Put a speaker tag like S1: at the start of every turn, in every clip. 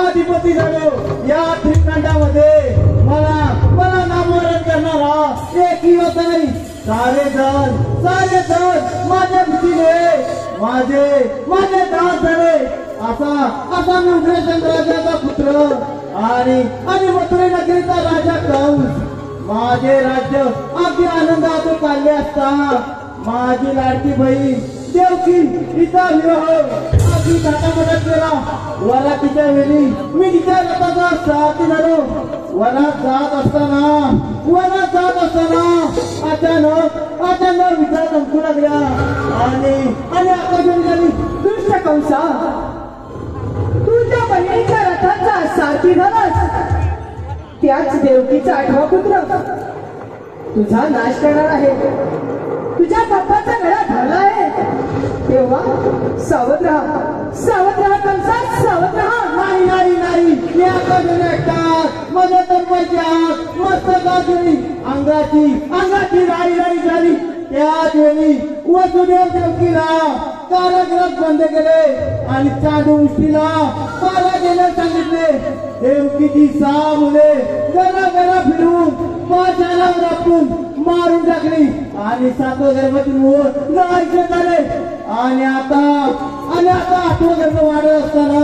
S1: अधिपती झालो. या त्रिखंडामध्ये मला नामोहरण करणारा एकही होता नाही. सारे जण माझ्या भीतीने माझे दास झाले. असा मी उग्रसेन राजाचा पुत्र आणि मथुरे नगरीचा राजा कंस. माझे राज्य अगदी आनंदातून काढले असता माझी लाडकी बहीण देवकी तिचा विवाह अगदी थाटामाटात केला. वरातीच्या वेळी मी तिच्या रथाचा सारथी झालो. वनात जात असताना अचानक विचार चमकू लागल्या आणि आकाशात गेली.
S2: दुष्ट कंसा, तुझ्या बहिणीच्या रथाचा सारथी झालास. त्याच देवकीचा 8वा पुत्र तुझा नाश करणार आहे. तुझ्या बाप्पाचा गळा धरला आहे. तेव्हा सावध राहा कंसा, सावध राहा.
S1: नाही मी आकाशाने एकटाच माझ्या तर्फाची आग मस्तकात गेली. अंगाची राई झाली. त्याच वेळी वसुदेव देवकीला कारागृहात बंद केले आणि चांदू मुष्टीला पाला गेल्यास सांगितले. देवकीची 6 मुले घरा फिरून पाशाला रापून मारून टाकली आणि 7वं गर्भातून जायचे झाले. आणि आता 8वं गर्भ वाढत असताना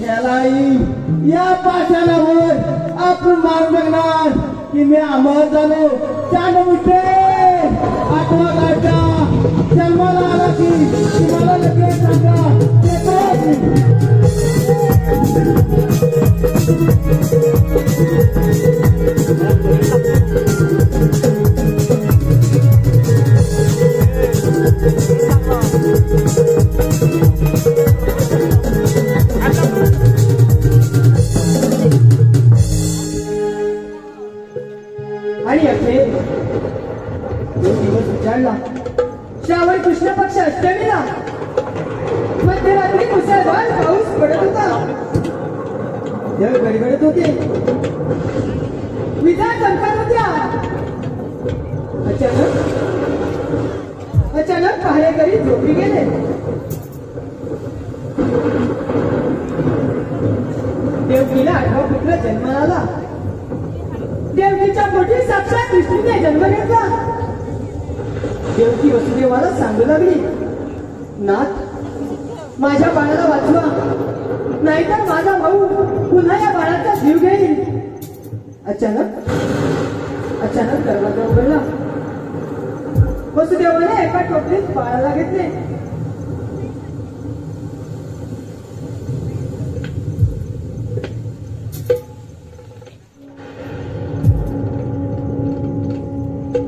S1: यालाही या पाशालावर आपण मारून टाकणार की मी अमर झालो. चांदमुष्टे 8वा गाठा जन्माला आला की मला लगेच सांगा.
S2: आणि अखेर दिवस उजाडला. श्रावण कृष्ण पक्ष अष्टमीला मध्यरात्री मुसळधार पाऊस पडत होता. देव गडगडत होते. विजा चमकत होत्या. अचानक पहारेकरी झोपी गेले. देवकीला 8वा पुत्र जन्माला आला. देवकीच्या पोटी साक्षात विष्णूने जन्म घेतला. देवकी वसुदेवाला सांगू लागली, नाथ, माझ्या बाळाला वाचवा, नाहीतर माझा भाऊ पुन्हा या बाळाचा जीव घेईल. अचानक दरवाजा उघडला. वसुदेवाने एका टोपलीत बाळाला घेतले.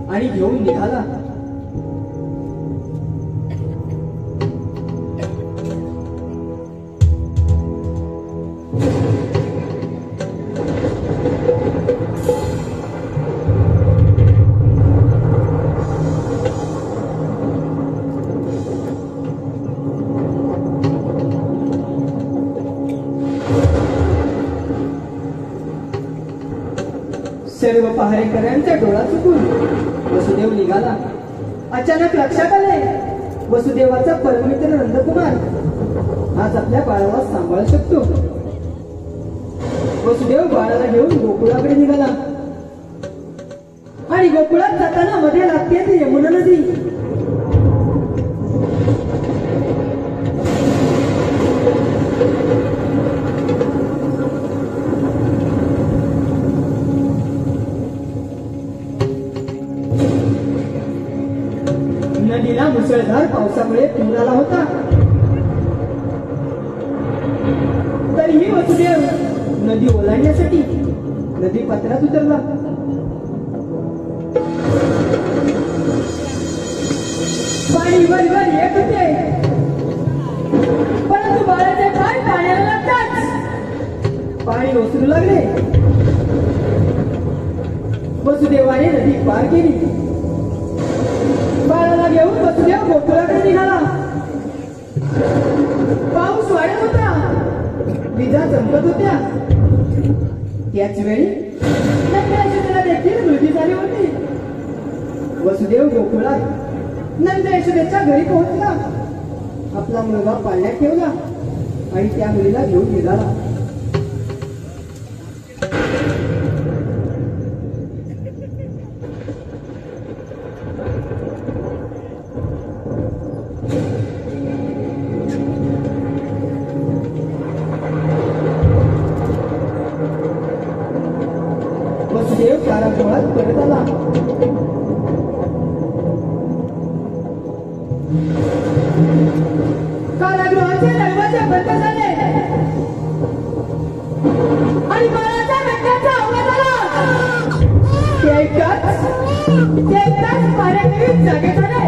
S2: आणि घेऊन निघाला. सर्व पहारेकऱ्यांचा डोळा चुकून वसुदेव निघाला. अचानक लक्षात आले, वसुदेवाचा परममित्र नंदकुमार आज आपल्या बाळाला सांभाळू शकतो. वसुदेव बाळाला घेऊन गोकुळाकडे निघाला. आणि गोकुळात जाताना मध्ये लागते ती यमुना नदी. नदीला मुसळधार पावसामुळे पूर आला होता. तरीही वसुदेव नदी ओलांडण्यासाठी नदी पात्रात उतरला. पाणी वर येत होते, परंतु बाळाचे पाय पाण्याला लागताच पाणी ओसरू लागले. वसुदेवाने नदी पार केली. बाळाला घेऊन वसुदेव गोकुळाकडे निघाला. पाऊस वाढत होता. विजा चमकत होत्या. त्याच वेळी नंद देखील मृत्यू झाली होती. वसुदेव गोकुळात नंद यशोदेच्या घरी पोहोचला. आपला मुलगा पाळण्यात ठेवला आणि त्या मुलीला घेऊन निघाला. कारागृहात परत आला. कारागृहाचे दरवाजे बंद झाले आणि बाळाच्या रक्ताचा आवाज आला. ते ऐकताच पारेकरी जागे झाले.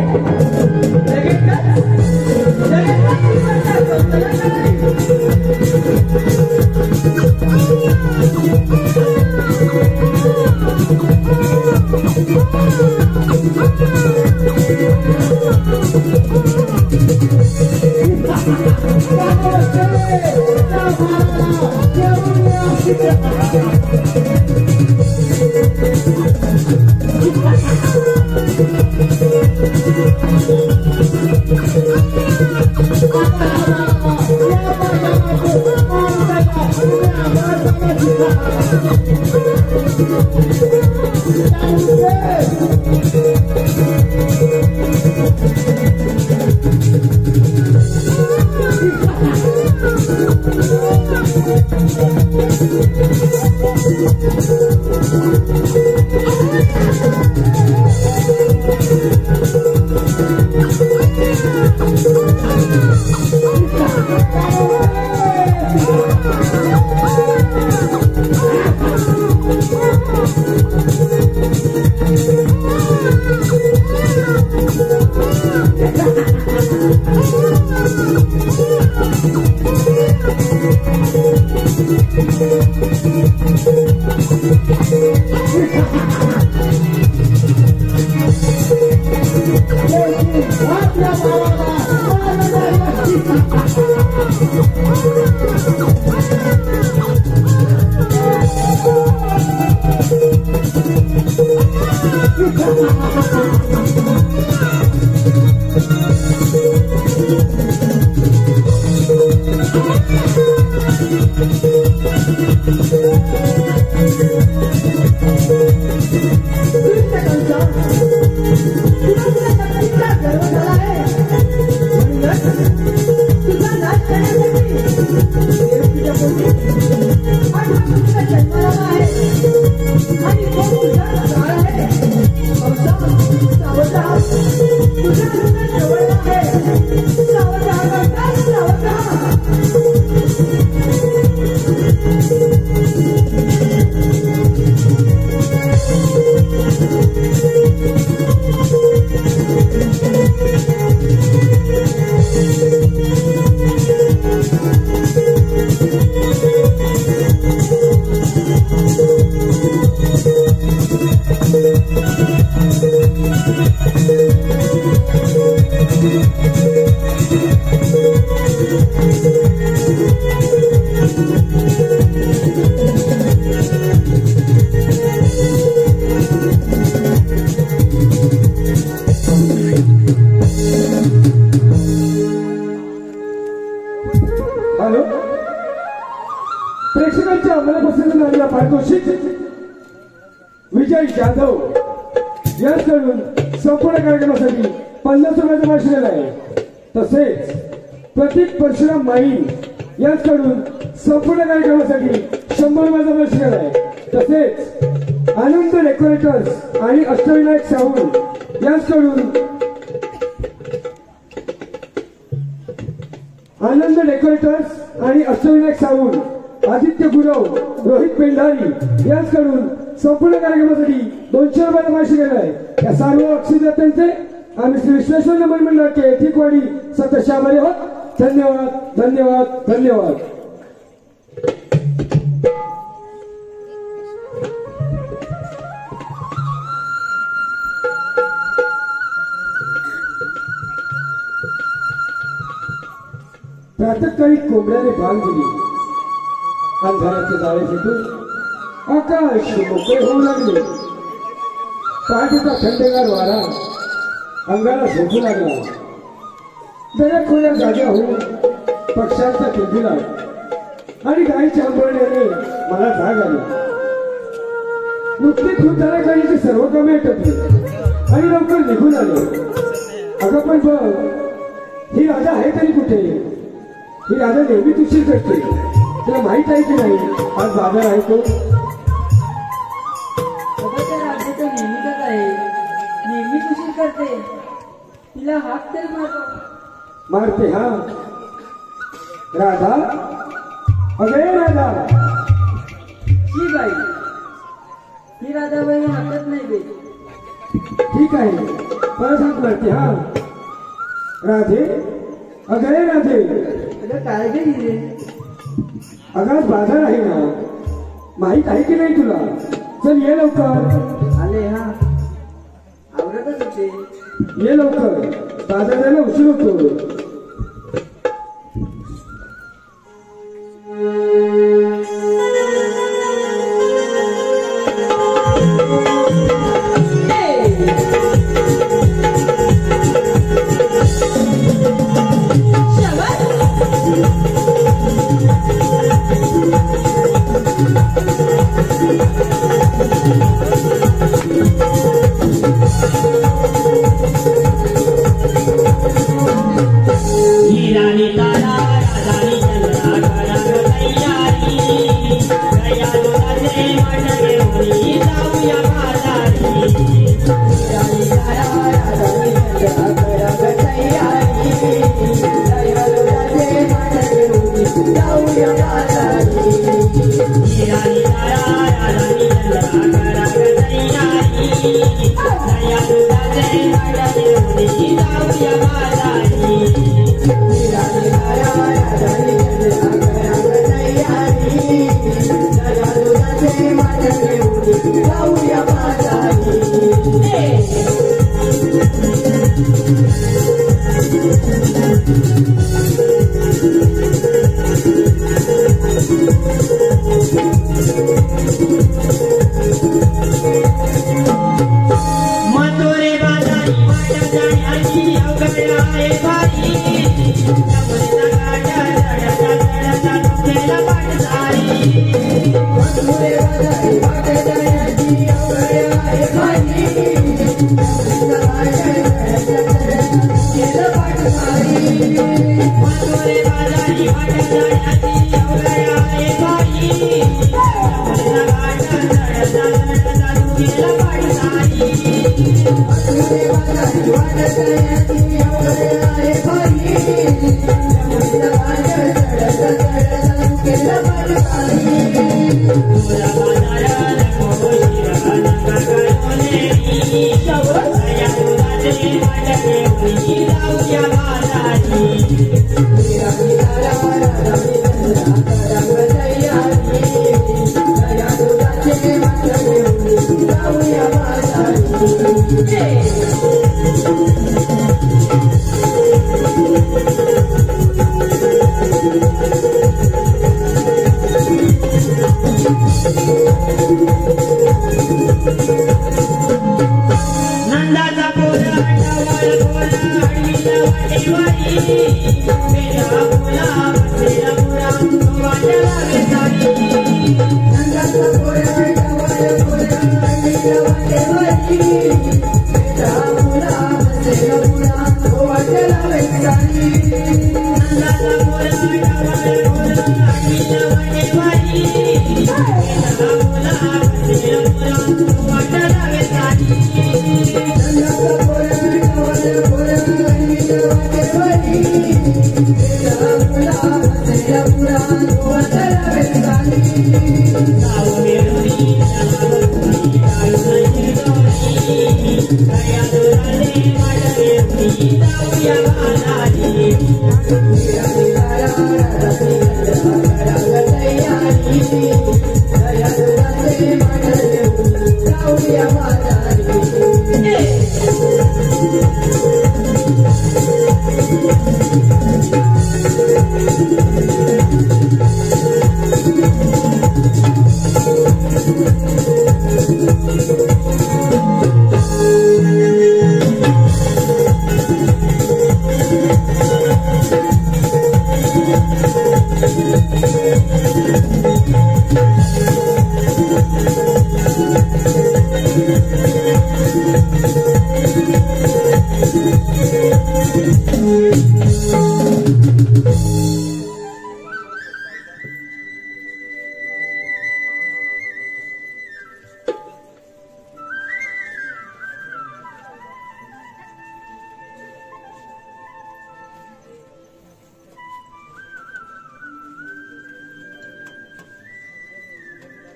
S2: लगेचच
S3: विजय जाधव यांच्याकडून संपूर्ण कार्यक्रमासाठी 50 रुपयाचा माश दिला आहे. तसेच प्रतीक परशुराम माईन यांच्याकडून संपूर्ण कार्यक्रमासाठी 100 रुपयाचा माश दिला आहे. तसेच आनंद डेकोरेटर्स आणि अष्टविनायक साहू यांच्याकडून आनंद डेकोरेटर्स आणि अष्टविनायक साहू आदित्य गुरव रोहित पेंढारी यांच्याकडून संपूर्ण कार्यक्रमासाठी 200 रुपयाचा माश दिला आहे. या सर्व अक्षिदात्यांचे आम्ही श्री विश्वेश्वर नमन मंडळाचे एथिकवाडी सतत आभारी आहोत. धन्यवाद धन्यवाद धन्यवाद. प्रातःकाळी कोंबड्याने बांध दिली. अंधाराचे जाळे फेकून आकाश मोकळे होऊ लागले. पहाटेचा थंडगार वारा अंगाला झोपू लागला. दऱ्या खोल्या जाग्या होऊन पक्ष्यांचा किलबिलाट आणि गायीच्या आंबरण्याने मला जाग आली. नुकतीच उताराखालीची सर्व कामे आटपली आणि लवकर निघून आले. अगं पण बघ, ही राजा आहे तरी कुठे? ही राजा नेहमीच उशीर करते. तुला माहित आहे की नाही आज बाजार आहे तो?
S2: तिला हात तरी मारतो.
S3: मारते हा. राधा, अगे राधा.
S2: ही बाई, ही राधाबाई हातच नाही देत.
S3: ठीक आहे, परत हात मारते हा. राधे, अगे राधे.
S2: अगं काय गे हिरे?
S3: अगं आज बाजार आहे ना, माहित आहे की नाही तुला? चल ये लवकर.
S2: आले हा, आवडतच होते.
S3: ये लवकर, बाजार जायला उशीर होतो.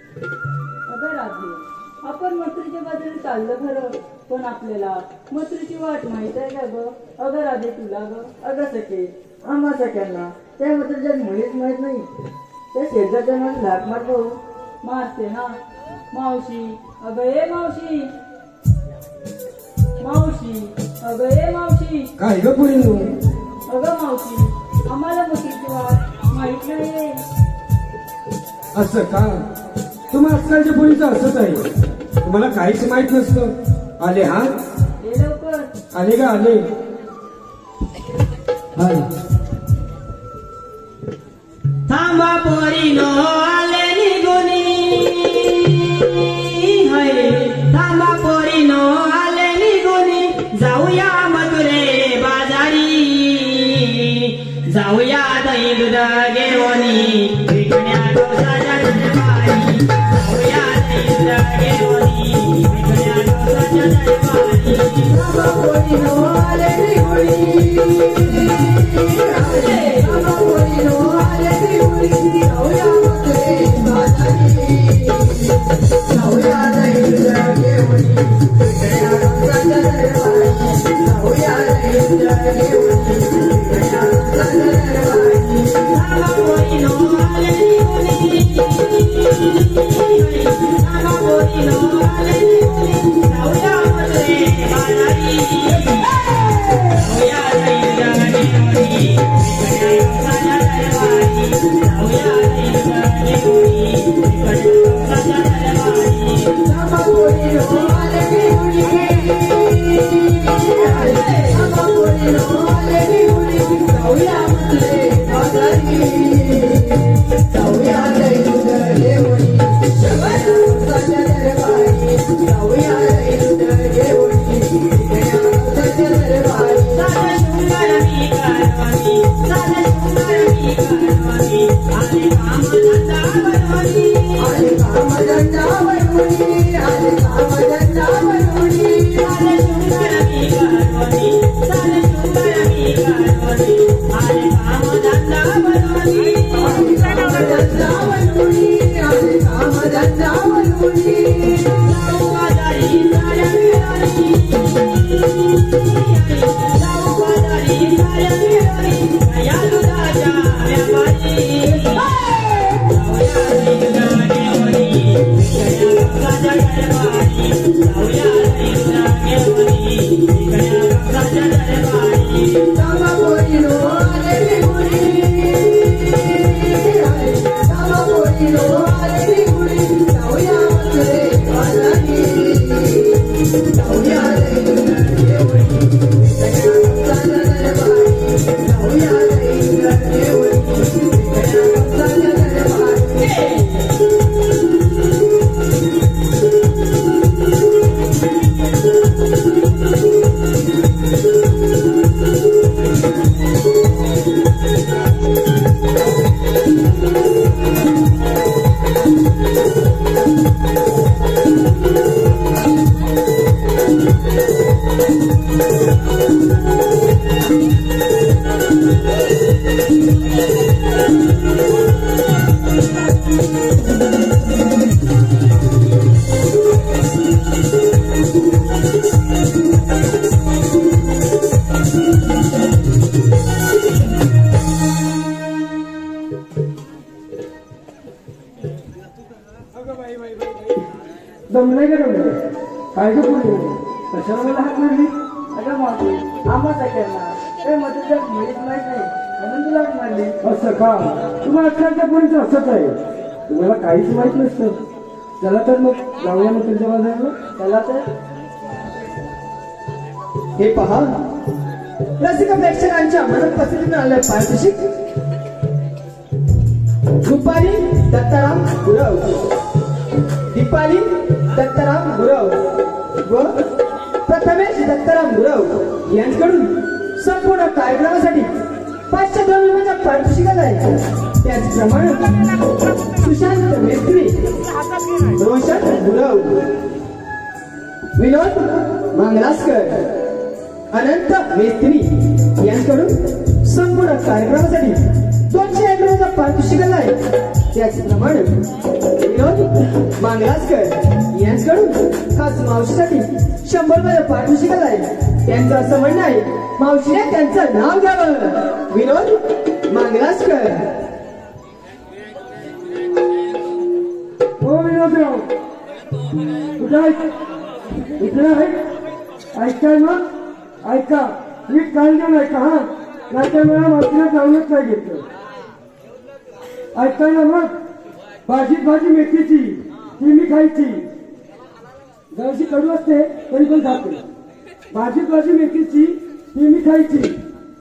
S4: अगं राधे, आपण मथुरेच्या बाजूने चाललं खरं, पण आपल्याला मथुरेची वाट माहित आहे का ग? अगं राधे तुला ग?
S2: अगं सखे, आम्हा सख्यांना त्या मथुरेच्या मुळीच माहित नाही. त्या शेजारच्या मला लाट मारतो.
S4: मारते ना मावशी. अगं ए मावशी, मावशी, अगं ए मावशी,
S3: काय ग पुरीनो?
S4: अगं मावशी, आम्हाला मथुरेची वाट माहित नाहीये.
S3: असं का? तुम्हा आजकालच्या पोरीचं असंच आहे, तुम्हाला काहीच माहित नसतं. आले हा
S4: ये लवकर.
S3: आले का आले?
S5: थांबा पोरीनो आले निघुनी, हाय थांबा पोरीनो आले निघुनी, जाऊया मथुरे बाजारी, जाऊया दही दूध घेऊनी, विकण्या डोसाच्या दरबारी, जाऊया दही दूध घेऊनी, विकण्या डोसाच्या दरबारी.
S2: थांबा पोरीनो आले निघुनी, थांबा पोरीनो आले निघुनी, जाऊया मथुरे बाजारी, जाऊया दही दूध घेऊनी, विकण्या डोसाच्या दरबारी, जाऊया दही दूध घेऊनी, विकण्या डोसाच्या दरबारी.
S5: थांबा पोरीनो आले निघुनी, थांबा पोरीनो आले निघुनी, जाऊया मथुरे बाजारी, जाऊया दही दूध घेऊनी, विकण्या डोसाच्या दरबारी, जाऊया दही दूध घेऊनी, विकण्या डोसाच्या दरबारी.
S2: थांबा पोरीनो आले निघुनी, थांबा पोरीनो आले निघुनी, जाऊया मथुरे बाजारी, जाऊया दही दूध घेऊनी, विकण्या डोसाच्या दरबारी, जाऊया दही दूध घेऊनी, विकण्या डोसाच्या दरबारी.
S5: साधं शृंगार मी करवानी, साधं शृंगार मी करवानी, आले काम धंदा बनवानी,
S2: आले कामधंदा बनवणी, आले कामधंदा बनवणी,
S5: साधं शृंगार मी करवानी, साधं शृंगार मी करवानी, आले काम धंदा बनवानी.
S2: आले कामधंदा बनवणी, आले कामधंदा बनवणी.
S5: जाऊ बाजारी साड्या मिळवणी, जाऊ बाजारी साड्या मिळवणी, या दुधाच्या व्यापारी, जाऊया दही दूध घेऊनी, विकण्या डोसाच्या दरबारी, जाऊया दही दूध घेऊनी, विकण्या डोसाच्या दरबारी.
S2: थांबा पोरीनो आले निघुनी, थांबा पोरीनो आले निघुनी, जाऊया मथुरे बाजारी, जाऊया दही दूध घेऊनी, विकण्या डोसाच्या दरबारी, जाऊया दही दूध घेऊनी, विकण्या डोसाच्या दरबारी.
S3: जमलंय का जमलंय? काय ग पुरी, कशाला मला हात मारली?
S2: अगं मावशी, आम्हा सगळ्यांना ते मथुरेच्या मुळीच माहित नाही, म्हणून तुला हाक मारली.
S3: असं का? तुम्हाला आजकालच्या पोरीचं असंच आहे, तुम्हाला काहीच माहित नसतं. चला तर मग जाऊया मग तुमच्या बाजाराला.
S2: चला तर. हे पहा, रसिक प्रेक्षकांच्या मनात पसंतीने आलं पारितोषिक. रुपाली दत्ताराम गुरव, दीपाली दत्ताराम गुरव व प्रथमेश दत्ताराम गुरव यांच्याकडून संपूर्ण कार्यक्रमासाठी 502 रुपयाचा पारितोषिक आहे. त्याचप्रमाणे सुशांत मेस्त्री, रोशन गुरव, विनोद मंगलासकर, अनंत मेस्त्री यांच्याकडून संपूर्ण कार्यक्रमासाठी 201 रुपयाचा पारितोषिक आहे. त्याचप्रमाणे विनोद मांगलाजकर यांच्याकडून खास मावशीसाठी 100 रुपये पारितोषिक आहे. त्यांचं असं म्हणणं आहे मावशीने त्यांचं नाव घ्यावं. विनोद मांगलाजकर.
S3: हो विनोदराव कुठं आहे? इकडे आहे. ऐकाय मग ऐका नीट काल देऊन ऐका हा. नाहीतर मला मावशीला जाऊनच नाही घेतलं. ऐकाय ना मग. भाजी मेथीची ती मी खायची. जराशी कडू असते तरी पण खाते. भाजी मेथीची ती मी खायची.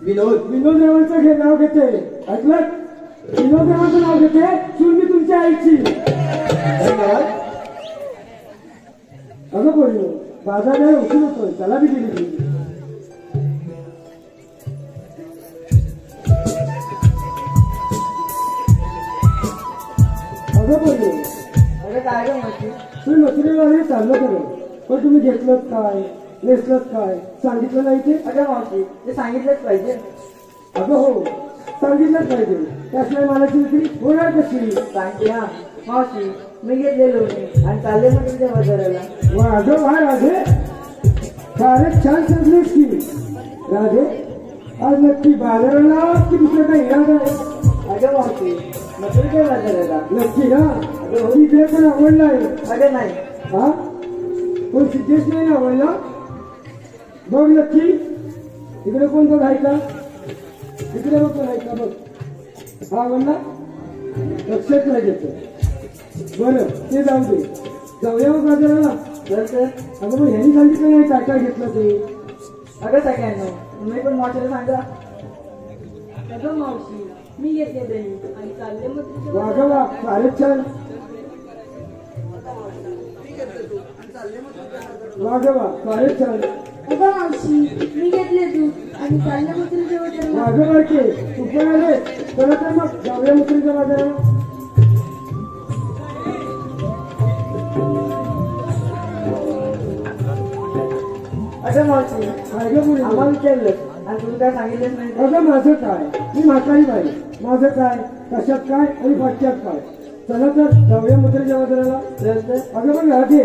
S3: विनोदरावांचं नाव घेते. ऐकलं? विनोदरावांचं नाव घेते. सून मी तुमच्या आईची. अगं बोललो बाजार नाही उशीर होतोय. त्याला बी दिली. अगं बोललो
S2: अगं काय ग मावशी?
S3: तुम्ही मथुरेला चाललं करू पण तुम्ही घेतलं काय नेसलं काय सांगितलं नाही ते?
S2: अगं मावशी ते सांगितलंच पाहिजे.
S3: अगं हो सांगितलंच पाहिजे. त्याशिवाय मालाची विक्री होणार कशी?
S2: सांगते हा मावशी. मी घेतलेलो आणि चालले मग तुमच्या बाजाराला.
S3: अगं वा राधे फारच छान सजलीस की. राधे आज नक्की बाजाराला की दुसरं काही इरादा आहे?
S2: अगं मावशी मथुरेच्या बाजाराला.
S3: नक्की ना? इकडे पण आवडलाय.
S2: अगं नाही.
S3: हा कोण सिद्धेश नाही ना आवडला? बघ नक्की इकडे कोण बघ आहे का? इकडे बघ कोण आहे का बघ. हा आवडला? लक्षात नाही देतो. बरं ते जाऊ दे. जाऊया मग बाजाराला. अगं मग ह्यांनी सांगितलं नाही काय काय घेतलं ते?
S2: अगं सगळ्यांना तुम्ही पण मावशीला सांगा.
S4: अगं मावशी मी घेतले दही आणि चालले मथुरेच्या
S3: वा ग वा फारच छान. वा ग वा फारच छान.
S4: अगं मावशी मी घेतले दूध आणि चालले मथुरेच्या बाजाराला.
S3: वा ग बारके तू पण आले. चला तर मग जाऊया मथुरेच्या बाजाराला.
S2: अगं मावशी
S3: काय ग बोलू?
S2: आम्हाला विचारलं आणि तुम्ही काय सांगितलंच नाही.
S3: अगं माझं काय मी म्हातारी बाई. माझं काय कशात काय आणि पट्ट्यात काय. चला तर जाऊया मथुरेच्या बाजाराला. अगं पण राहते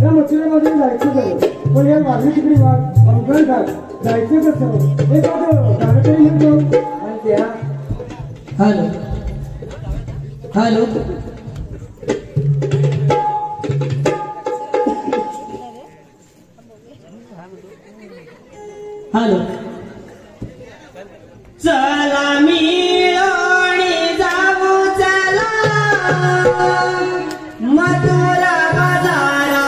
S3: त्या मथुरे बाजारात जायचं झालं पण या वाघरी तिकडे वाघ अवघड झालं. जायचं कसं? हे बघ गाणं तरी म्हणतो.
S2: आणि त्या
S5: हॅलो हॅलो हॅलो चला मिळून जाऊ चला मथुरा बाजारा.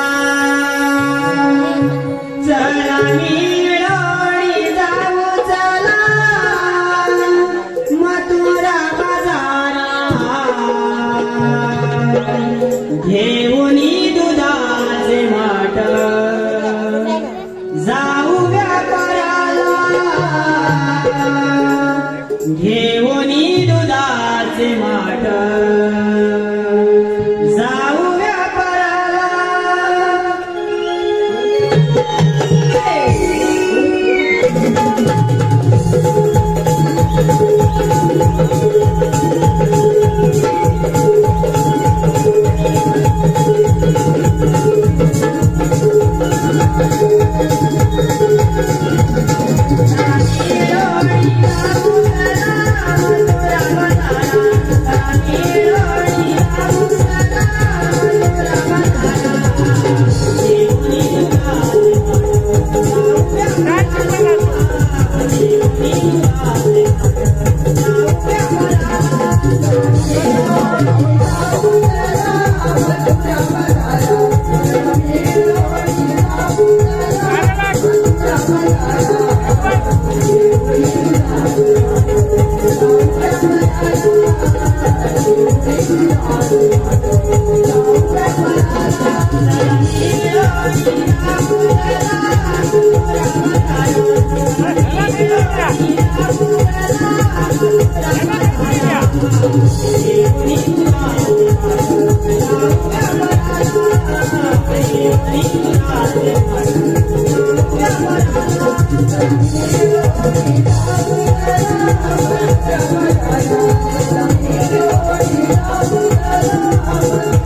S5: चला मिळून जाऊ चला मथुरा बाजारा. घेऊन दुधाचे माठ जाऊ व्यापाराला. घेऊन दुधाचे माठ जाऊ व्यापाराला.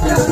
S2: Thank you.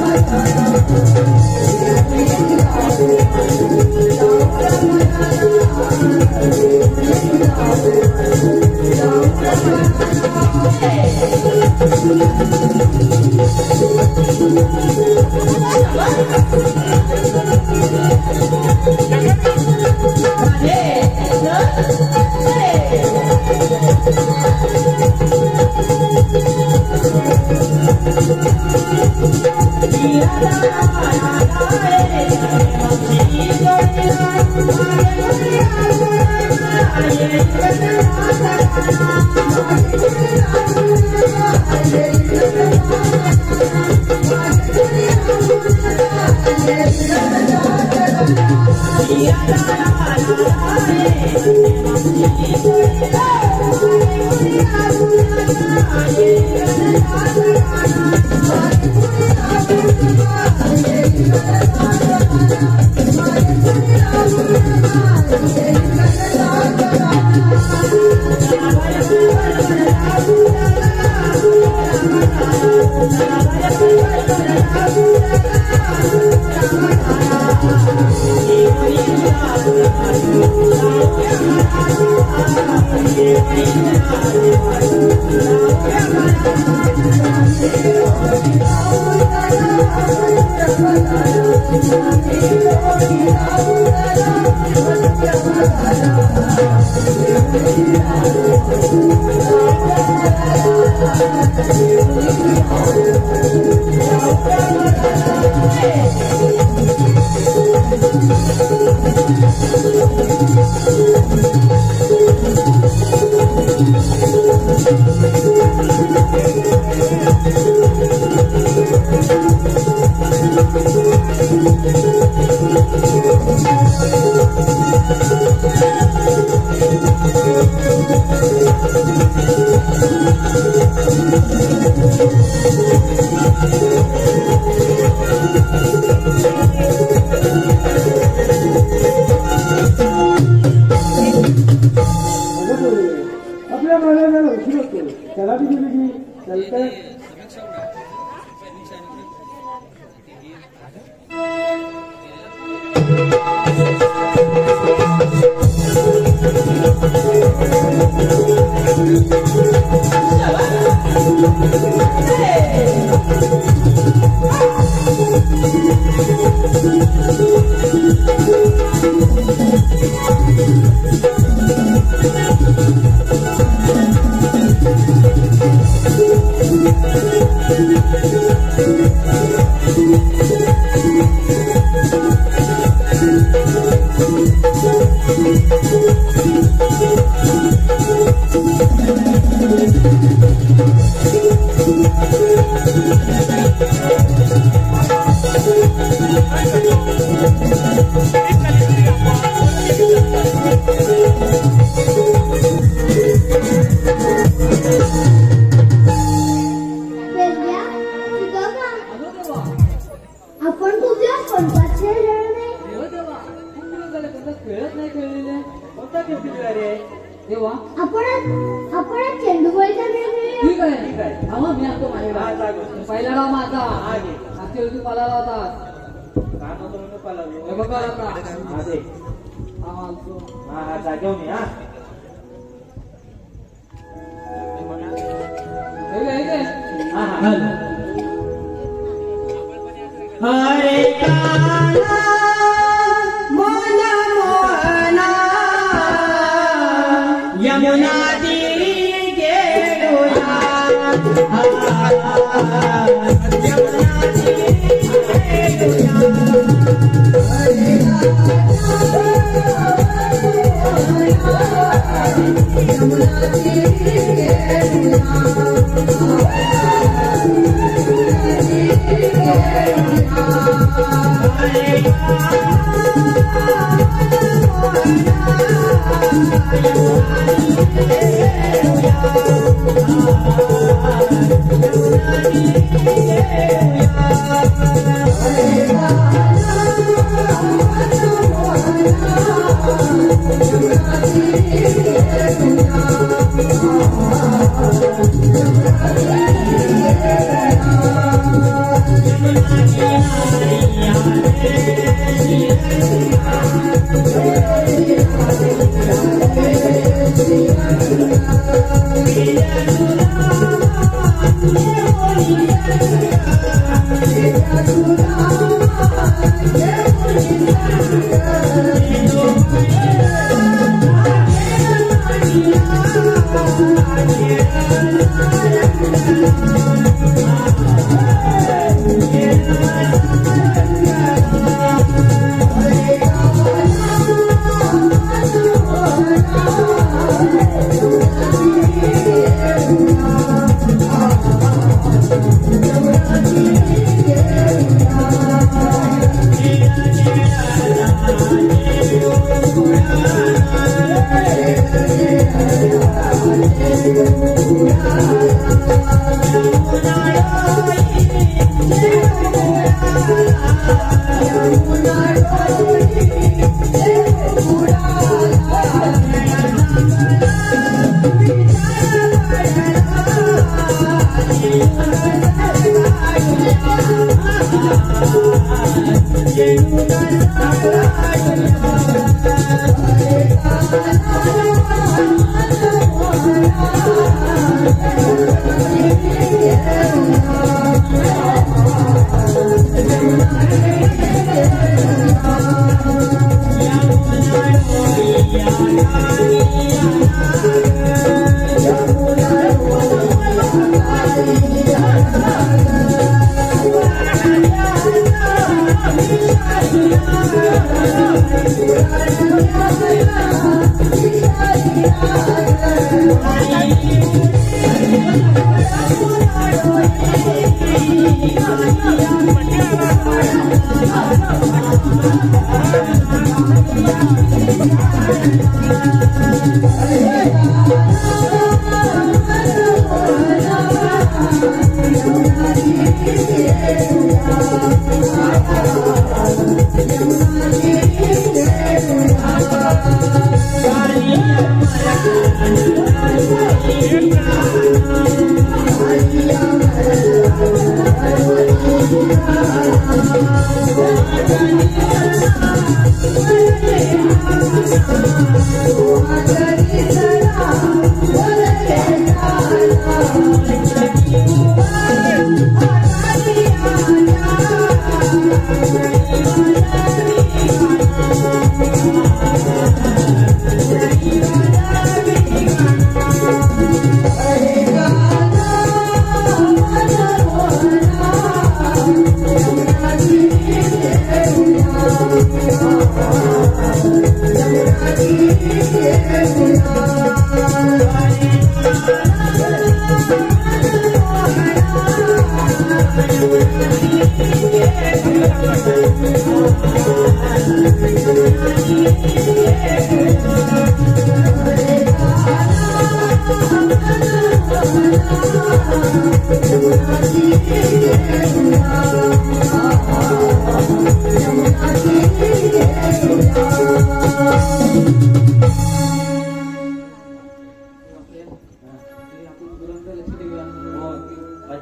S3: आपल्या महाराजाला उशीर होतो त्याला बी दिली चालतंय
S6: आपण खूप दिवस कोणताच खेळ खेळलो नाही. आपण आज चेंडूबाईचा खेळ खेळूया.
S2: ठीक आहे हा मी आणतो माझ्याकडे पहिला डाव माझा मागच्या तू पाला लावतात बघा आता
S5: हरे काला मोन मोहना यमुना तीरी गेलुया यमुना तीरी
S6: Thank you.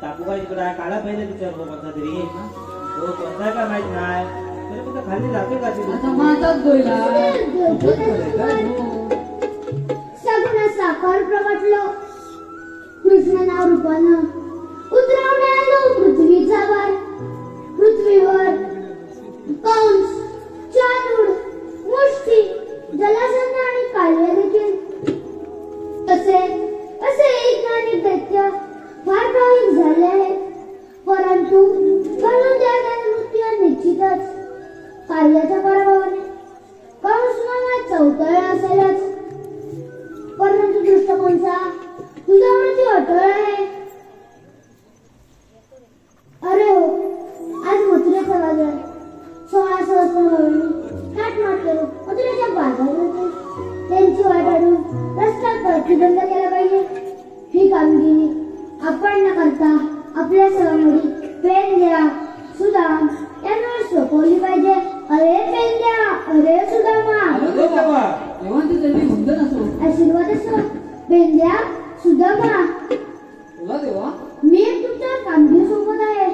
S5: टाकू काय तिकडे काढा पहिले विचारलो कोणता तरी तो कोणता का माहित नाही तरी कुठं खाली जाते का
S6: सगळं साकार प्रगटलं कृष्ण नाव रूपानं उतरवणे आलो पृथ्वीचा भार पृथ्वीवर कंस चांदूर मुष्टी जलासंध आणि काळ्या देखील असे एक आणि दैत्य फार प्रवीण झाले आहेत परंतु घालून द्यायला मृत्यू निश्चितच कार्याच्या पराभवाने कंस नावात चौतळ असेलच परंतु दृष्टकोनचा तुझा मृत्यू अटळ आहे. अरे हो आज मथुरेचा बाजार 1600 वर्षांनी नाटमाट करू मथुरेच्या बाजारात त्यांची वाट अडून रस्ता प्रतिबंध केला पाहिजे. ही कामगिरी आपण न करता आपल्या सहमुडी पेंद्या सुदाम यांना सोपवली पाहिजे. अरे पेंद्या अरे सुदामा आशीर्वाद असो पेंद्या सुदामा मी तुमच्या कामगिरी सोबत आहे.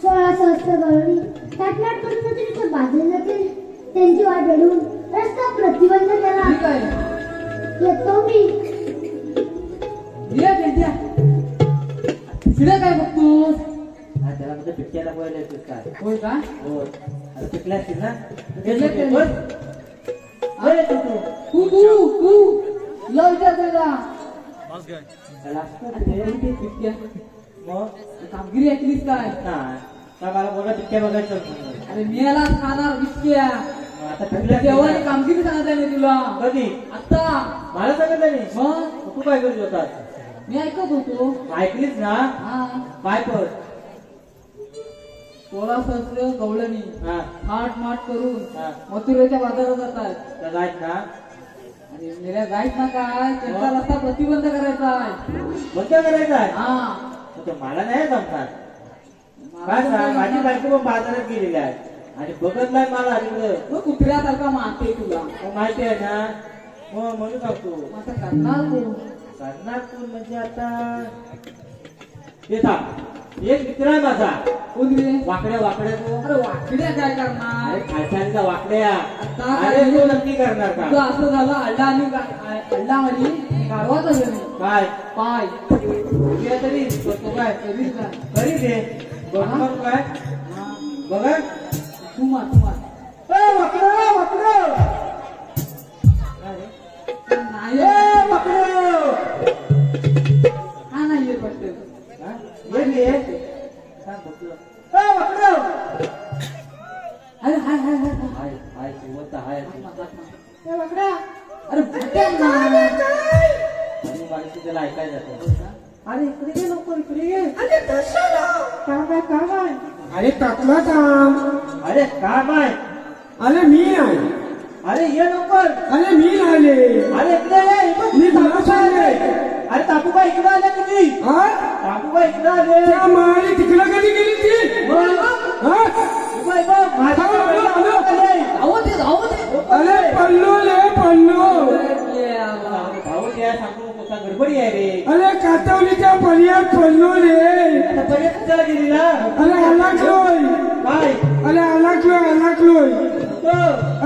S6: 16 सहस्त्र गवळणी टाटमाट करून मथुरेच्या बाजारात जातील त्यांची वाट अडून रस्ता प्रतिबंध केला. येतो मी
S2: काय बघतोस
S5: त्याला म्हणजे पिक्चरला पहिले काय
S2: होय का
S5: हो आता पिकला असतील ना
S2: कामगिरी ऐकलीस काय
S5: मला बोला पिक्चर बघायचं
S2: अरे मी याला खाणार बिस्क्या
S5: आता पिकल्या
S2: देवाने कामगिरी सांगत आहे तुला
S5: कधी
S2: आता
S5: मला सांगत नाही
S2: मग
S5: तू काय करत होता
S2: मी ऐकत होतो
S5: ऐकलीच ना काय कर
S2: 16 सहस्त्र गवळणी थाट माट करून
S5: हा.
S2: मथुरेच्या बाजारात जातात
S5: जायत ना
S2: आणि मेल्या जायत ना काय त्यांचा रस्ता प्रतिबंध करायचा आहे.
S5: बंद करायचा आहे
S2: हा
S5: मला नाही जमणार
S1: काय सांग, माझी बायको पण बाजारात गेलेली आहे आणि बघत नाही मला तिकडं.
S2: मग कुत्र्यासारखा मारते तुला.
S1: मग माहिती आहे ना, मग म्हणून सांगतो
S2: आता करणार तू.
S1: करणार कोण म्हणजे आता ते थांब. एक मित्र आहे माझा,
S2: कोण रे?
S1: वाकड्या वाकड्या तो.
S2: अरे वाकड्या काय करणार?
S1: अरे खालच्या वाकड्या.
S2: आता
S1: अरे तो नक्की करणार का?
S2: तुझं असं झालं अड्डा आणि अड्डा आणि गारवाचा जण
S1: काय
S2: पाय
S1: उद्या तरी करतो काय
S2: कधीच काय.
S1: तरी दे बघणार काय बघा.
S2: तू मार
S1: वाकडं वाकडं
S2: नाही
S1: वाकडं
S2: हा नाही येत वाटतं. अरे हाय हाय हाय हाय. अरे भेटेल ना.
S1: त्याला ऐकायला जातं.
S2: अरे इकडे ये लवकर इकडे ये.
S1: काम आहे.
S3: अरे टाकला काम.
S1: अरे काम आहे.
S3: अरे मी नाही.
S1: अरे ये लवकर.
S3: अरे मी आले.
S1: अरे इकडे ये.
S3: मी तुला सांगले.
S1: अरे तापूबा इकडे आले तुम्ही.
S3: हा
S1: तापूबा इकडे आले.
S3: त्या माळी तिकडे कधी गेली ती? हा?
S2: धावत आहे धावत आहे.
S3: अरे पल्लो ले पल्लो.
S1: भाऊ द्या सांगू नको गडबडी आहे रे.
S3: अरे कातवलीच्या पर्यात पल्लो रे.
S1: आता पर्यंत कशाला गेली ना.
S3: अरे अलाकलोय.
S1: काय
S3: अरे अलाकलोय.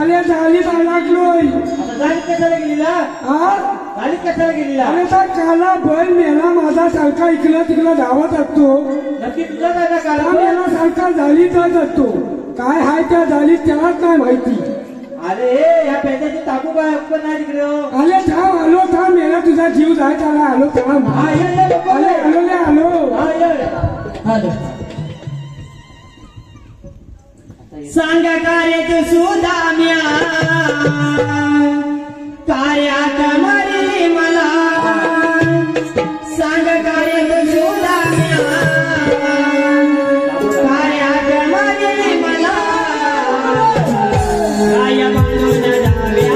S3: अरे झालीत अलाकलोय.
S1: आता जाणीत कशाला गेली ना.
S3: हा
S1: जाणीत कशाला गेली ना.
S3: अरे त्या काला बैल मेला माझा सारखा इकडं तिकडं धावत असतो.
S1: नक्की तुझा काय ना
S3: हा
S1: काला.
S3: मेला सारखा झालीत जात असतो. काय हाय त्या झालीत त्यालाच नाही माहिती.
S1: अरे ह्या पेट्याची तापूबा पण नाही तिकडे.
S3: अरे थांब आलो थांब मेला तुझा जीव जाय त्याला आलो थांब.
S1: हा ये लवकर
S3: अरे
S1: ये.
S3: आलो रे आलो.
S1: हा ये.
S5: सांग कार्य सुदाम्या कार्यात मरी मला. सांग कार्य सुदाम्या कार्यात मरी मला. काय म्हणून डाव्याला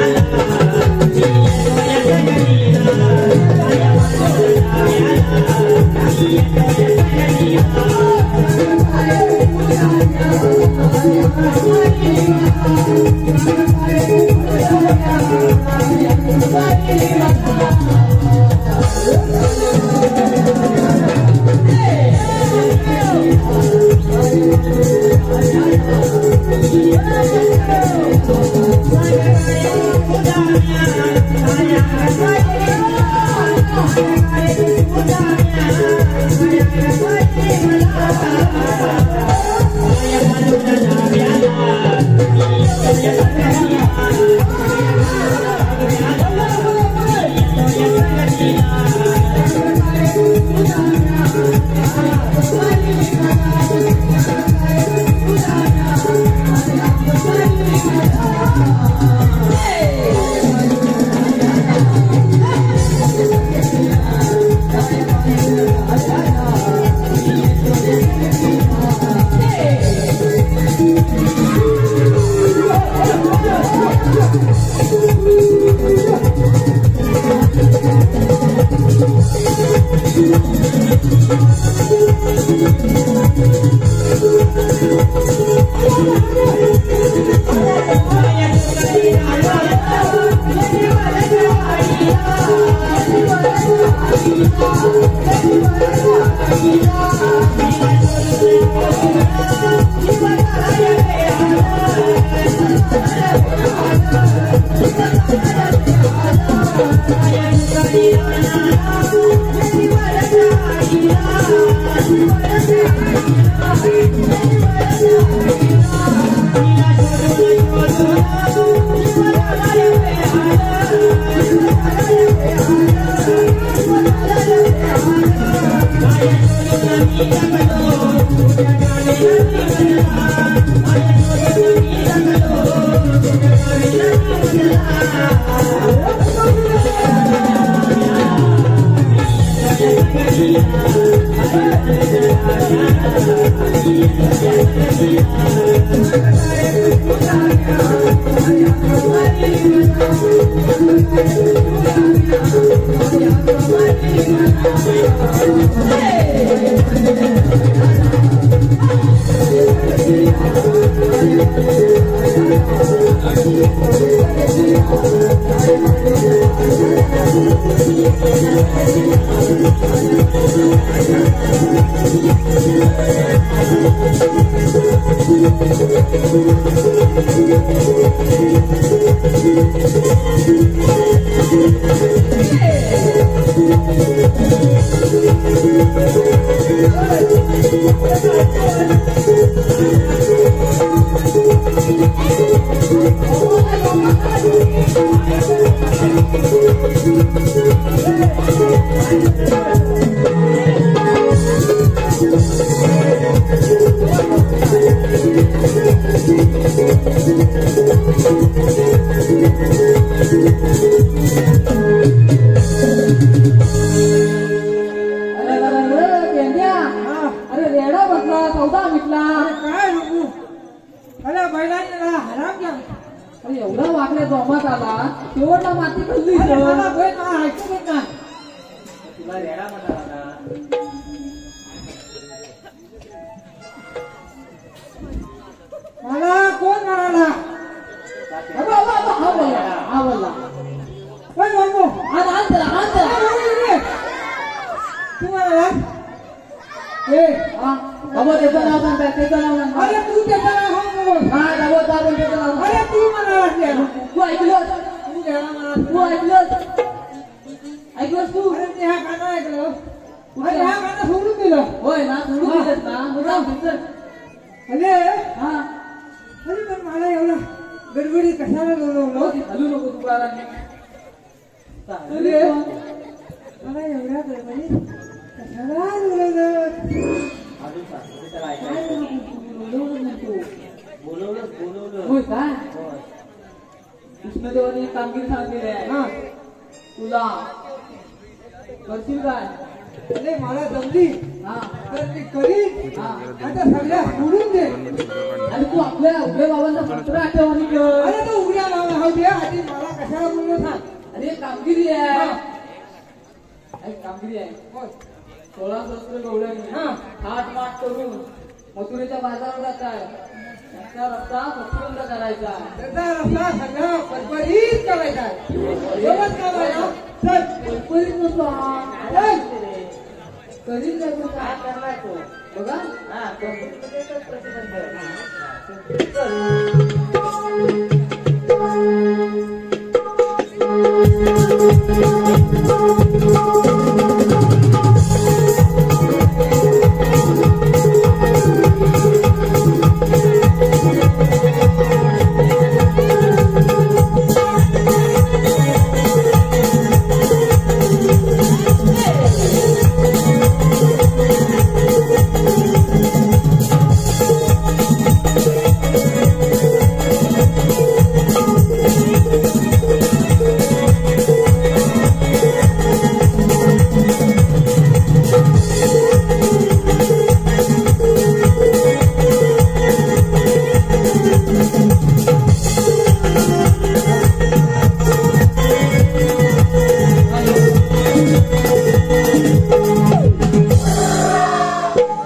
S2: अरे रेडा बसला सौदा मिटला.
S3: काय नको अरे बैलांनी हराम घ्या.
S2: अरे एवढा वाकड्या जोमात आला शेवटला माती खाल्ली.
S3: अरे मला बैल मला ऐकू देत नाही.
S5: तुला रेडा म्हणाला ना.
S3: मला कोण म्हणाला?
S2: हा बोलला
S3: कोण म्हणतो? तू म्हणाला? ए
S2: बाबा त्याचं नाव सांगताय त्याचं नाव सांग.
S3: अरे तू त्याचा नाव सांग.
S2: हा दाबो दाबो त्याचं नाव सांग.
S3: अरे तू म्हणाला
S2: तू ऐकलं
S3: तू घ्यायला म्हणा.
S2: तू ऐकलंस तू.
S3: अरे ते हा गाणं ऐकलं. अरे हा गाणं सोडून दिलं.
S2: होय ना सोडून दिलंस ना मग जाऊ दे, चल.
S3: अरे
S2: हा
S3: अरे पण मला एवढा गडबडी कशाला बोलवलं?
S2: हलू नको तू बाळा.
S3: अरे मला एवढ्या गडबडी कशाला बोलवलं?
S5: अजून सांग त्याला ऐकायचं. बोलवलं.
S2: होय काय कृष्णदेवाने कामगिरी सांगितली आहे.
S3: हा
S2: तुला करशील काय?
S3: अरे मला जमली
S2: हा
S3: तर मी करीन.
S2: हा
S3: आता सगळ्या सोडून दे.
S2: आणि तू आपल्या उभे बाबांचा पत्र आठवणी कर.
S3: अरे तो उघड्या लावा हा दे आधी मला कशाला बोललो सांग.
S2: अरे कामगिरी आहे.
S3: हा.
S2: अरे कामगिरी आहे.
S3: होय.
S2: 16 शस्त्र गवळ्याने
S3: हा.
S2: हात माट करून मथुरेच्या बाजारात जात आहे. त्यांचा रस्ता स्वच्छंद करायचा.
S3: त्याचा रस्ता सगळा परपरीत करायचा. एवढंच काम आहे ना? चल.
S2: परपरीत नसतो हा.
S3: चल.
S2: कधीच नाही तो
S5: काय
S2: काय.
S5: करणार तो?
S2: बघा
S5: हा कंप्युटरचाच प्रतिबंध.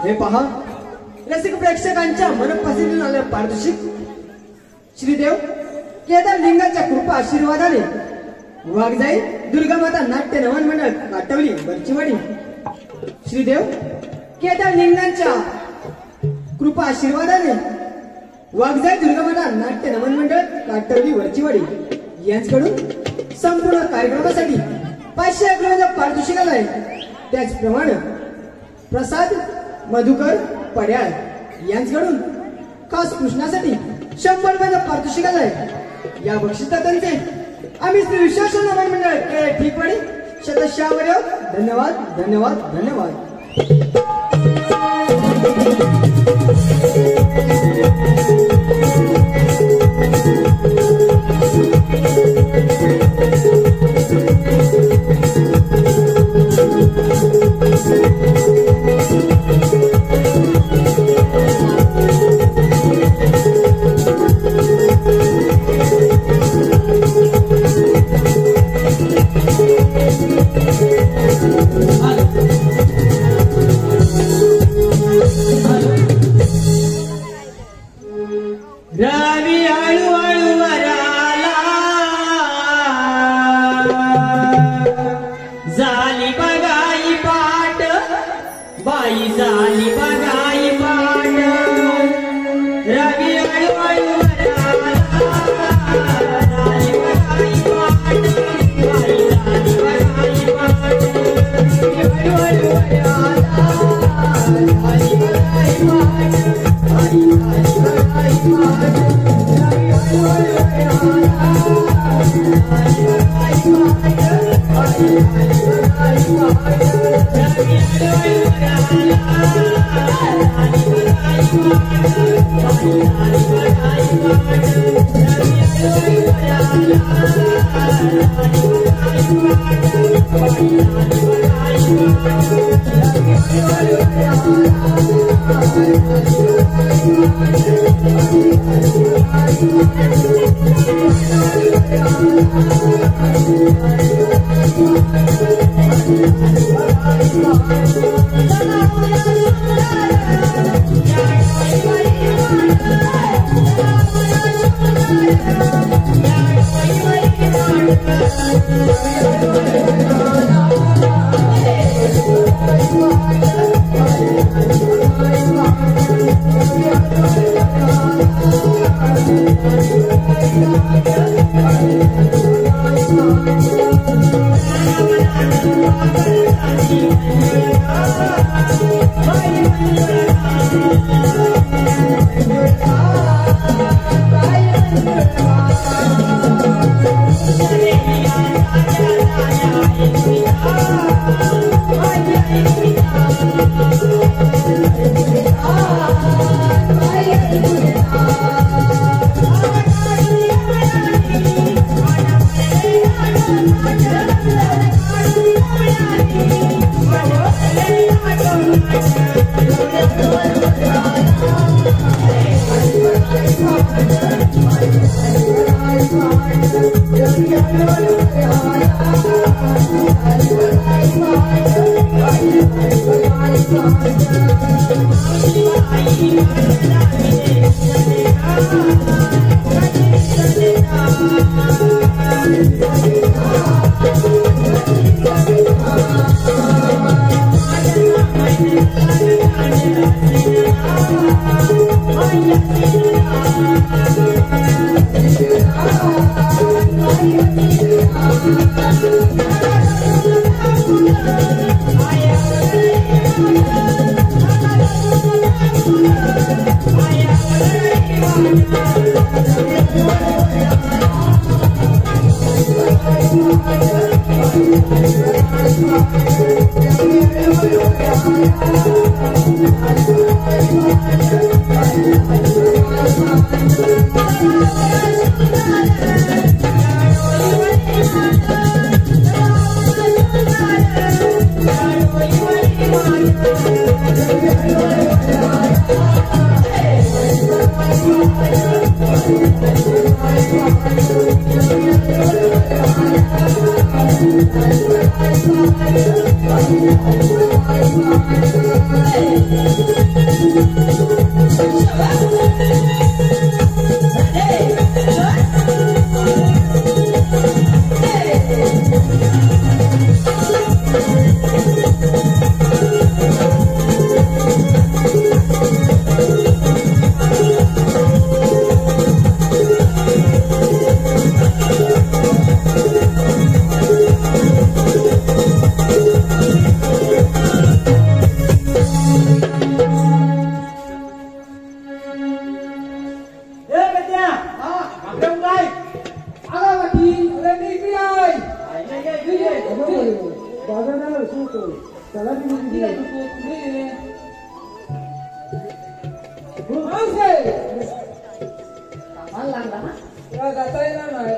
S2: हे पहा रसिक प्रेक्षकांच्या मनपसंतीने आलेल्या पारितोषिक श्रीदेव केदार लिंगाच्या कृपा आशीर्वादाने वाघजाई दुर्गामाता नाट्य नवन मंडळ काटवली बरचीवाडी. श्रीदेव केदार लिंगांच्या कृपा आशीर्वादाने वाघजाई दुर्गामाता नाट्य नवन मंडळ काटवली वरचीवाडी यांच्याकडून संपूर्ण कार्यक्रमासाठी 500 रुपयांचा पारितोषिक आलाय. त्याचप्रमाणे प्रसाद मधुकर पड्याळ यांच्याकडून खास कृष्णासाठी 100 रुपयांचा पारितोषिक आलाय. या बक्षिसदात्यांचे आम्ही श्री विश्वास नवन मंडळ केळे ठीकवाडी शतशावर धन्यवाद धन्यवाद धन्यवाद.
S5: Hello.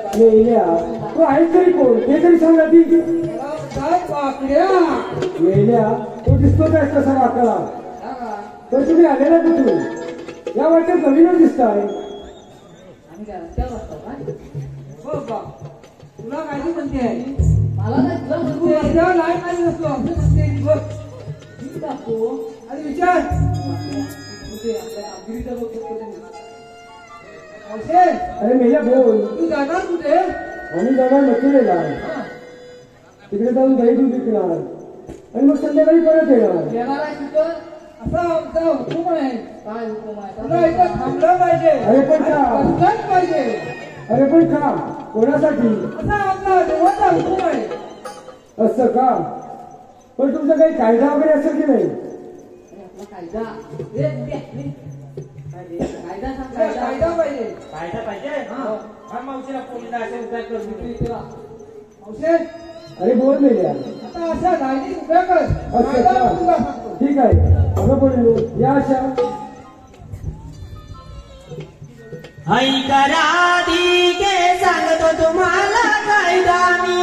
S3: तू आहेस तरी कोण ते तरी सांगा ती तो दिसतो काय कसा वाकला तर तुम्ही आलेला कुठून या वाटत जमीन दिसताय
S2: तुला काय म्हणते मला नाही नसतो असं म्हणते आणि विचार
S3: अरे मेल्या बोल
S2: तू जाणार कुठे
S3: आम्ही जाणार मथुरेला तिकडे जाऊन दही दूध विकणार आणि मग संध्याकाळी परत येणार
S2: असा आमचा हुकूम आहे काय हुकूम आहे तुला इथं थांबलं पाहिजे
S3: अरे पण का
S2: बसलंच पाहिजे
S3: अरे पण का कोणासाठी
S2: असा आमचा देवाचा हुकूम आहे
S3: असं का पण तुमचा काही कायदा वगैरे असेल की नाही
S2: कायदा कायदा पाहिजे
S5: कायदा पाहिजे हा मावशीला पोलीस असे उपाय करून
S3: अरे बोल मेल्या
S2: आता अशा धार्मिक उभ्या कर
S3: अच्छा ठीक आहे अगं बोललो या अशा
S5: ऐका राधिके सांगतो तुम्हाला कायदा मी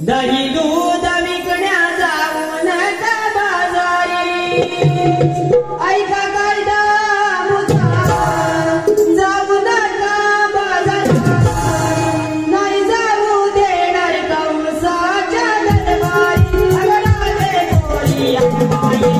S5: दही दूध विकण्या जाऊ नका बाजारी ऐका कायदा मुद्दा जाऊ नका बाजारी नाही जाऊ देणार कंसाच्या दरबारी अगराजे कोळी अंबाई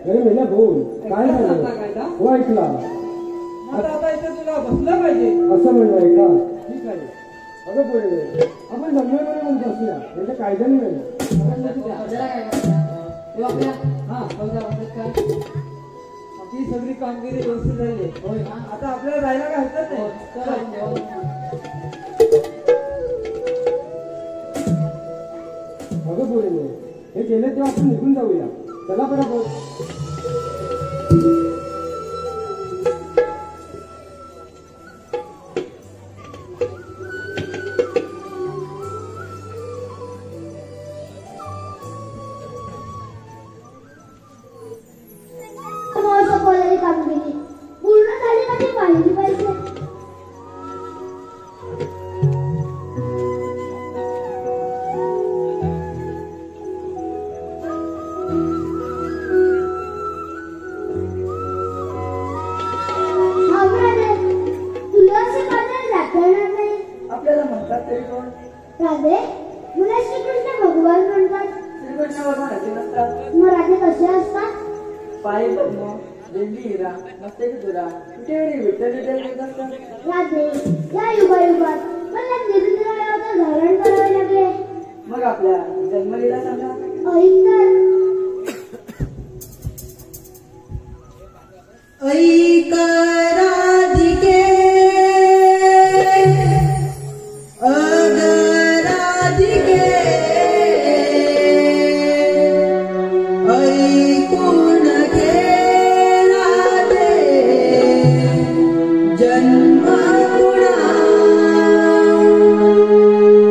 S3: अरे मेल्या बोल काय झालं हो ऐकला
S2: आता इथे तुला बसलं पाहिजे
S3: असं म्हणणं आहे का ठीक आहे अगं बोल आपण जमल्यामुळे म्हणतो असूया म्हणजे कायद्याने नाही
S2: आपली सगळी कामगिरी व्यवस्थित झाली आता आपल्याला जायला काय हरकत नाही
S3: अगं बोल हे केलं तेव्हा आपण निघून जाऊया चला बरोबर
S6: कामगिरी पूर्ण झाली का ती पाहिली पाहिजे
S2: आपल्याला म्हणतात तरी कोण
S6: राधे मुला श्रीकृष्ण भगवान म्हणतात
S2: श्रीकृष्ण भगवानाचे नसतात
S6: मग राधे कसे असतात
S2: पाय पद्म देवी हिरा मस्तकी तुरा कुठे एवढी विठ्ठल येत असतात
S6: राधे या युगायुगात मला निरनिराळ्याचं धारण करावे लागले
S2: मग आपल्या जन्मलीला सांगा
S6: ऐक
S4: राधिके अग राधिके ऐकून घे राधे जन्म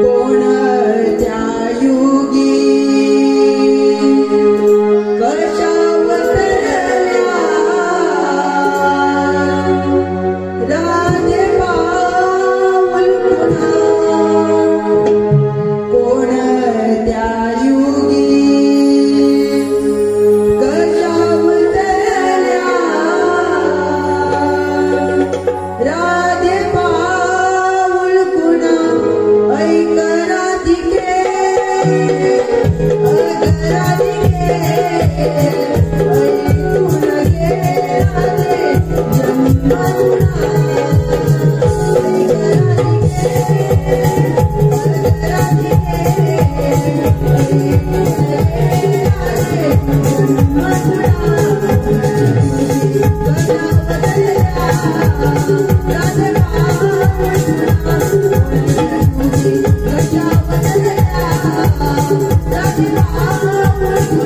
S4: कोणत्या
S7: Thank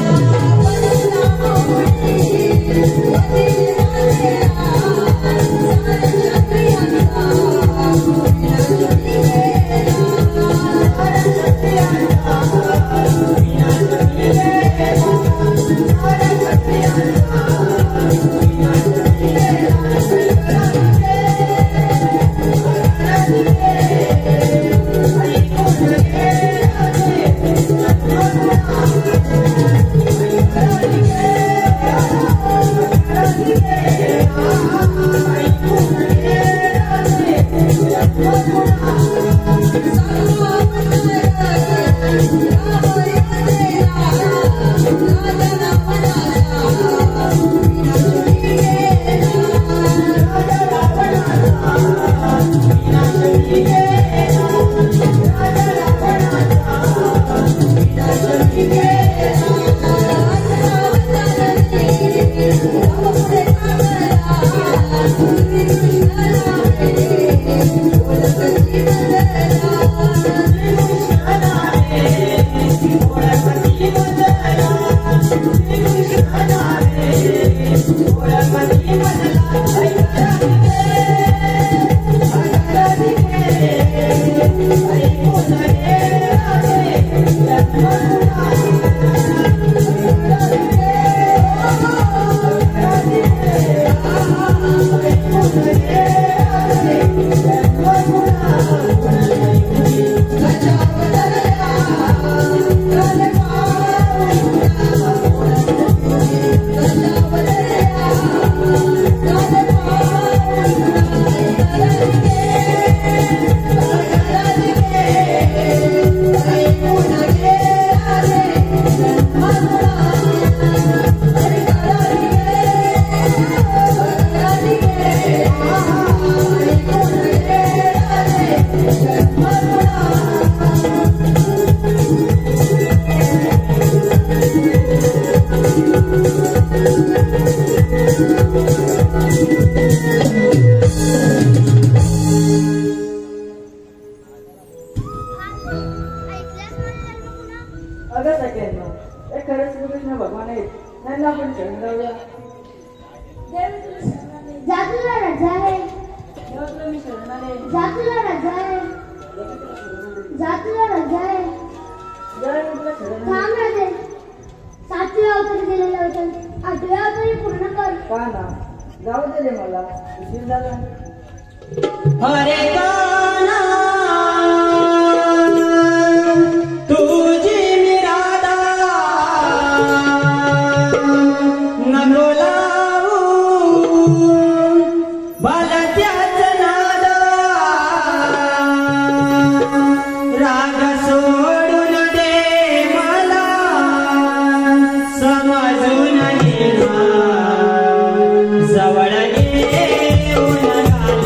S7: you.
S4: ना हे खरंच कृष्ण भगवान आहेत त्यांना आपण शरण जाऊया.
S6: जातूला राजा आहे,
S4: देवा तुला मी शरण आले.
S6: जातूला राजा आहे, जातूला राजा आहे.
S4: देवा मी तुला शरण आले.
S6: थांब राजे, 7व्या अवतारी दिलेलं वचन 8व्या अवतारी पूर्ण कर.
S4: का ना जाऊ दिले मला उशीर झाला.
S5: हरे काना तुझी मिरादा नको लावू भलत्याच नादा राग सोडून दे मला समजून घे जवळ येऊन राहिली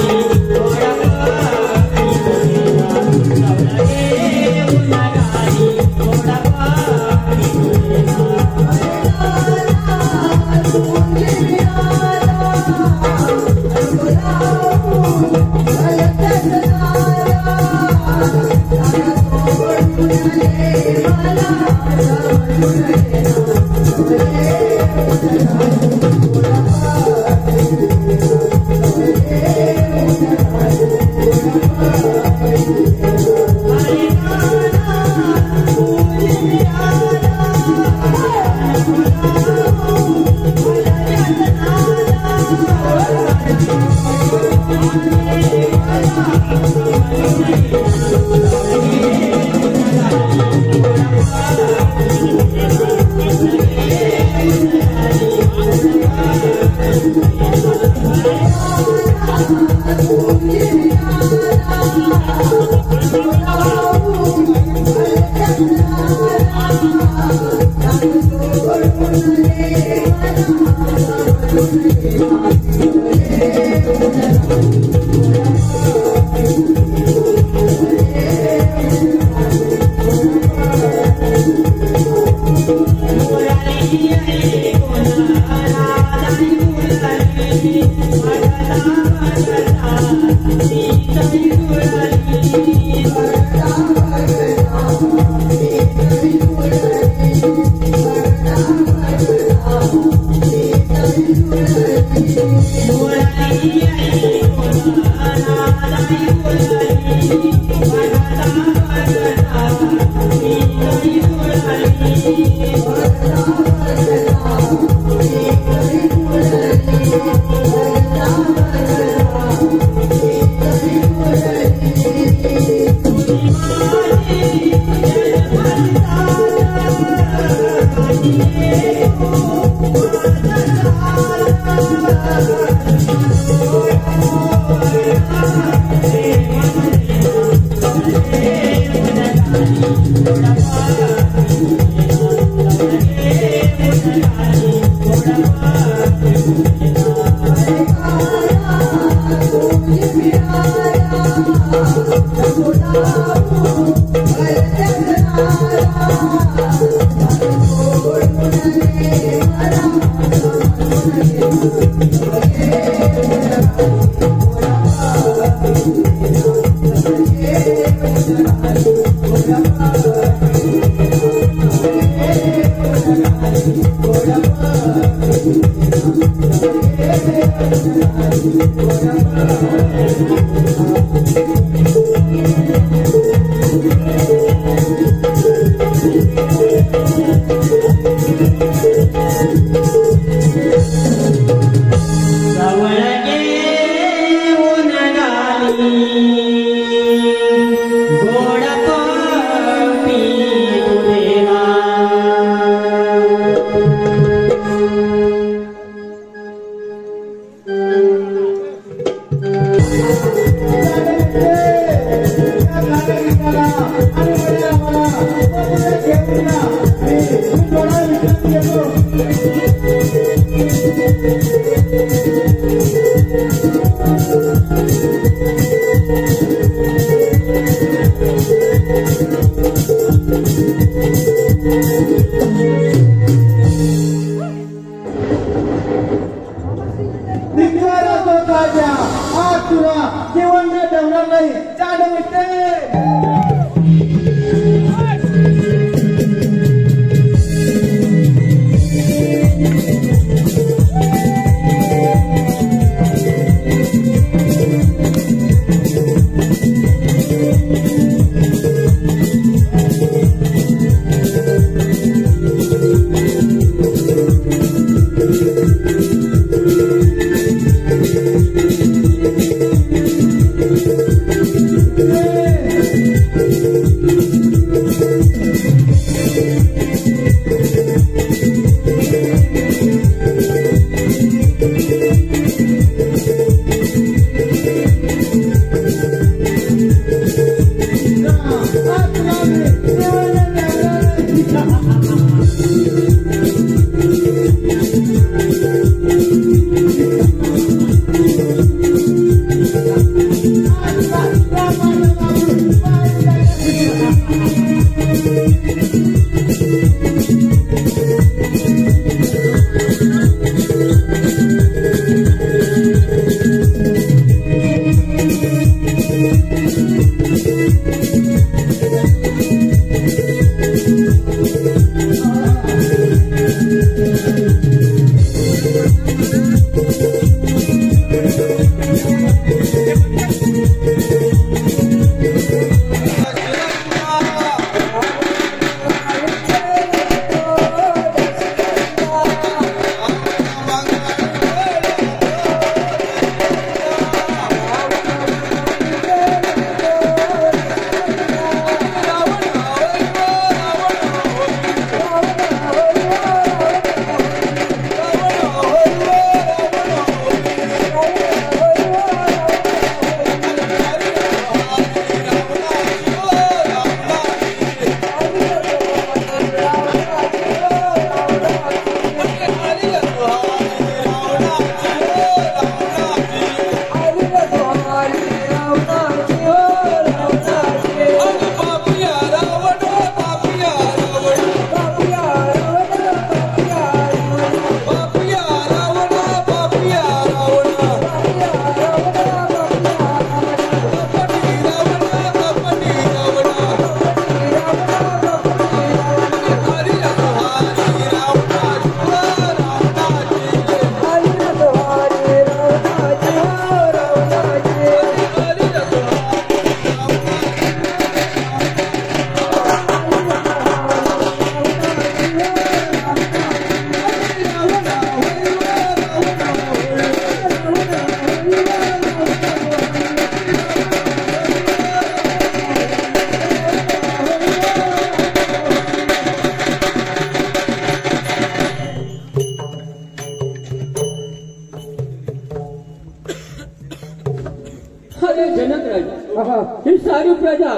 S7: ही सारी प्रजा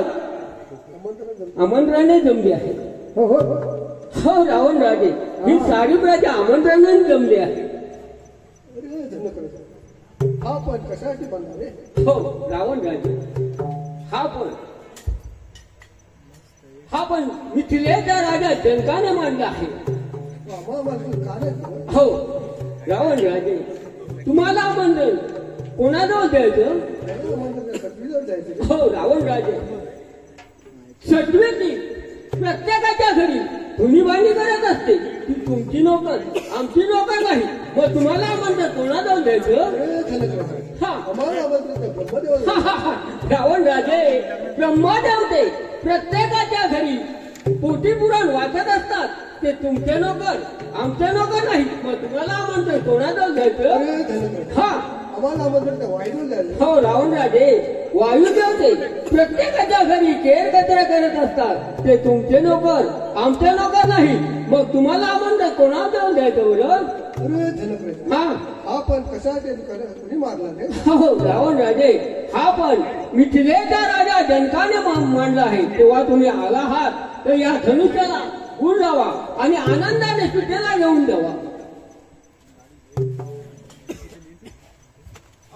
S7: आमंत्रणाने जमली आहे. हो रावण राजे, ही सारी प्रजा आमंत्रणाने जमली आहे.
S3: हा पण कशासाठी बनला रे?
S7: हो रावण राजे, हा पण मिथिलेचा राजा जनकाने मांडला आहे. हो रावण राजे, तुम्हाला आमंत्रण कोणाजवळ द्यायचं? हो रावण राजे, सटवीची प्रत्येकाच्या घरी धुनीबाणी करत असते. ती तुमची नोकर, आमची नोकर नाही. मग तुम्हाला आमंत्रण कोणाजवळ द्यायचं? रावण राजे, ब्रह्मदेवते प्रत्येकाच्या घरी पोटी पुराण वाचत असतात. ते तुमचे नोकर, आमचे नोकर नाही. मग तुम्हाला आमंत्रण कोणाजवळ द्यायचं? हो रावण राजे, वायुदेवते प्रत्येकाच्या घरी केर कचरा करत असतात. ते तुमचे नोकर, आमचे नोकर नाही. मग तुम्हाला आमंत्रण कोणाजवळ द्यायचं बरं?
S3: हा पण कशासाठी कोणी मारला रे?
S7: हो रावण राजे, हा पण मिथिलेचा राजा जनकाने मांडला आहे. तेव्हा तुम्ही आला आहात तर या धनुष्याला गुण लावा आणि आनंदाने सुट्टीला घेऊन द्यावा.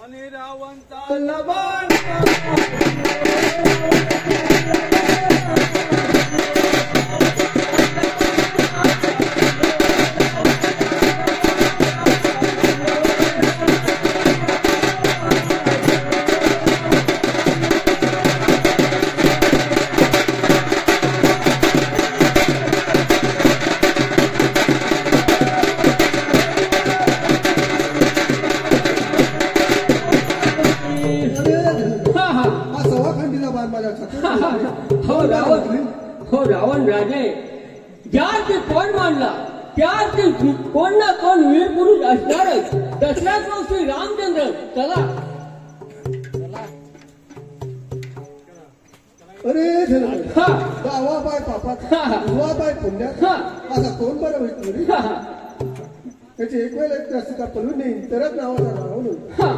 S1: आणि रावण चालला बाण
S7: हो रावण राजे, ज्याची कोण मांडला त्याची कोण ना कोण वीर पुरुष असणारच. दसऱ्याच दिवशी रामचंद्र चला
S1: अरे धर्म
S7: हा
S1: गावा पाय पापात
S7: हा.
S1: उवा पाय पुण्यात
S7: हा.
S1: माझा कोण बरं होईल रे
S7: हा
S1: त्याची एक वेळ एक जास्त का पळून नाही तरच नावाचा नाव म्हणून
S7: हा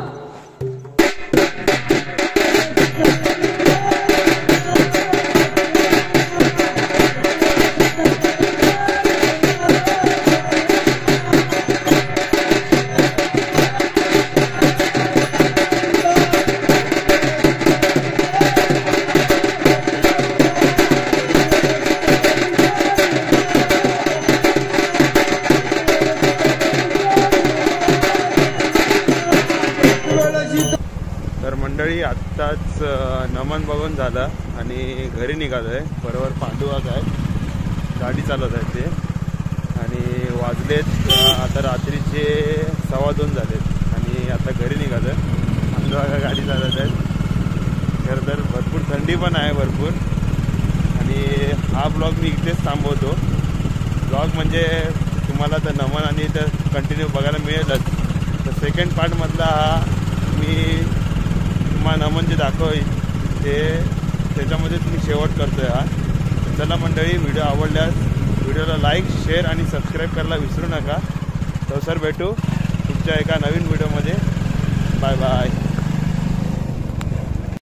S8: तर मंडळी आत्ताच नमन बघून झालं आणि घरी निघालोय. बरोबर पांडुवाग आहे, गाडी चालवत आहे ते. आणि वाजलेत आता रात्रीचे 2:15 झालेत आणि आता घरी निघालोय. पांडुवागा गाडी चालवत आहेत. खरं तर भरपूर थंडी पण आहे भरपूर. आणि हा ब्लॉग मी इथेच थांबवतो. ब्लॉग म्हणजे तुम्हाला तर नमन आणि तर कंटिन्यू बघायला मिळेलच. तर सेकंड पार्टमधला हा मी तुम्हाला नमन जे दाखवेल ते त्याच्यामध्ये मी शेवट करतो आहे हा. चला मंडळी, व्हिडिओ आवडल्यास व्हिडिओला लाईक, शेअर आणि सबस्क्राईब करायला विसरू नका. तर सर भेटू पुढच्या एका नवीन व्हिडिओमध्ये. Bye bye.